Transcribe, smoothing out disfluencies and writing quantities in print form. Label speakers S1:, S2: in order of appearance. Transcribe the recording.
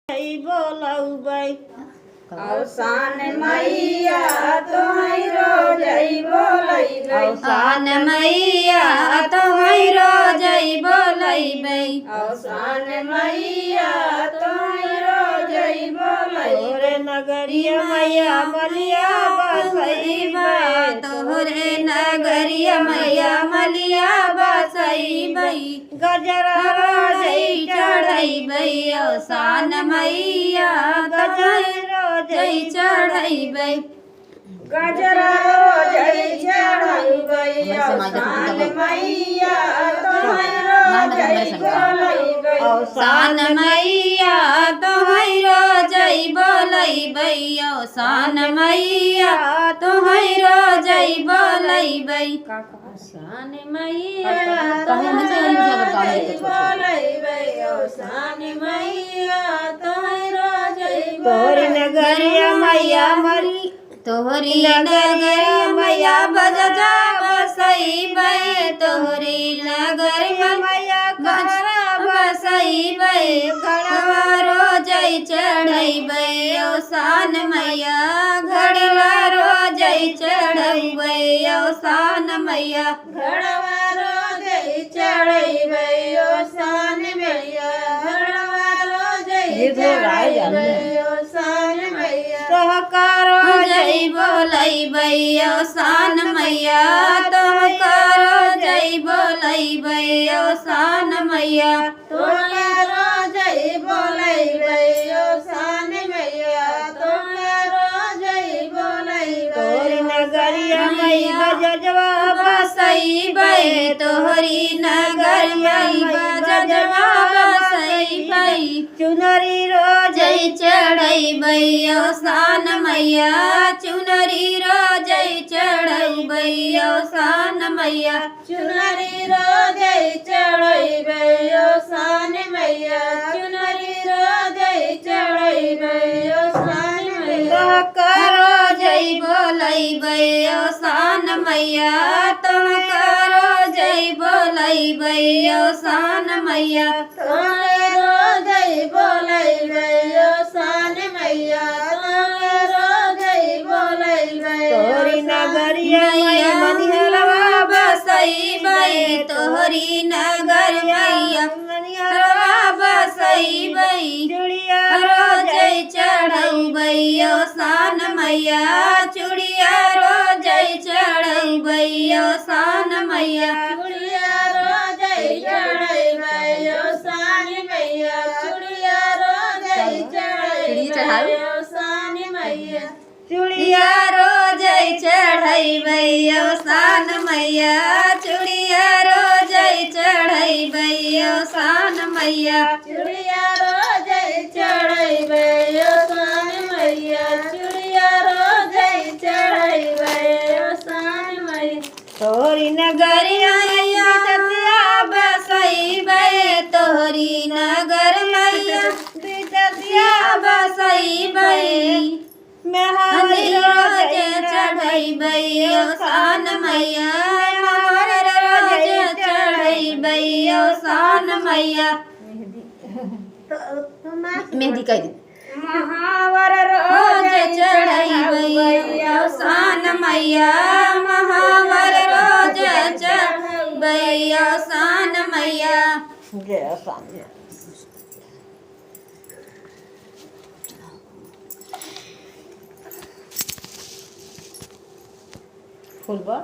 S1: बोलौबै
S2: औसान मैया तुम्हारो जय बोलैबै
S3: औसान मैया तुम्हारो जय बोलैबै
S2: औसान मैया तुम्हारो जय बोलैबै
S1: तोरे नगरिया मैया मलिया बसैबै
S3: तोहरे नगरिया मैया मलिया बसैबै
S1: गजरा
S3: जय चढ़ैबै औसान मैया गजरा जय चढ़ैबै
S2: गजरा जय चढ़ैबै औसान मैया तुम्हारो जय बोलैबै
S3: औसान मैया तुम्हारो जय बोलैबै औसान मैया तुम्हारो जय बोलैबै औसान मैया
S2: जय बोलैबै औसान मैया तुम्हारो जय
S1: तोरी नगरिया मैया मली
S3: तोहरी नगरिया मैया बजा बसैबै तोहरी नगरिया
S1: मैया
S3: गजरा बसैबै घड़वारो जय चढ़ैबै औसान मैया घड़वारो जय चढ़ैबै औसान मैया
S2: घड़वारो जय चढ़ैबै औसान मैया घड़वारो जय चढ़ैबै औसान मैया
S1: सहकारो
S3: जय बोलैबै औसान मैया तुमकारो जय बोलैबै औसान मैया
S2: तुम्हारो जय बोलैबै औसान मैया तुम्हारो जय बोलैबै
S1: तोरी नगरिया मैया जजवा
S3: बसैबै तोहरी नगर बजवा बसैबै
S1: चुनरी रो
S3: जय चढ़ैबै औसान मैया चुनरी रो जय चढ़ैबै औसान मैया
S2: चुनरी रो जय चढ़ैबै औसान मैया चुनरी रो जय चढ़ैबै औसान मैया
S1: सहकारो
S3: जय बोलैबै औसान मैया तुमकारो जय बोलैबै औसान मैया
S2: तुम्हारो जय बोलैबै औसान मैया तुम्हारो जय बोलैबै
S1: तोरी नगरिया मैया मनिहरवा
S3: बसैबै तोहरी नगर मैया मनिहरवा बसैबै
S1: चुड़िया
S3: रो जय चढ़ैबै औसान मैया चूड़िया रो जय चढ़ैबै औसान मैया
S2: चुड़िया रो जय चढ़ैबै औसान मैया चुड़िया रो जय चढ़ैबै औसान मैया
S1: चुड़िया
S3: चूड़िया रो जय चढ़ैबै औसान मैया चूड़िया रो जय चढ़ैबै औसान मैया
S2: चुड़िया रो जय चढ़ैबै औसान मैया चुड़िया रो जय चढ़ैबै औसान मैया
S1: तोरी नगरिया
S3: गरिया मैया बसैबै तोहरी नगर मैया
S1: बिटतिया
S3: बसैबै
S1: मेहरी
S3: मंदिर रोज चढ़ैबै औसान मैया मोर रोज चढ़ैबै औसान मैया मेहंदी कह दी
S2: महावर
S3: रोज चढ़ैबै औसान मैया महावर रोज चढ़ैबै औसान मैया
S1: जय सामने फूल बा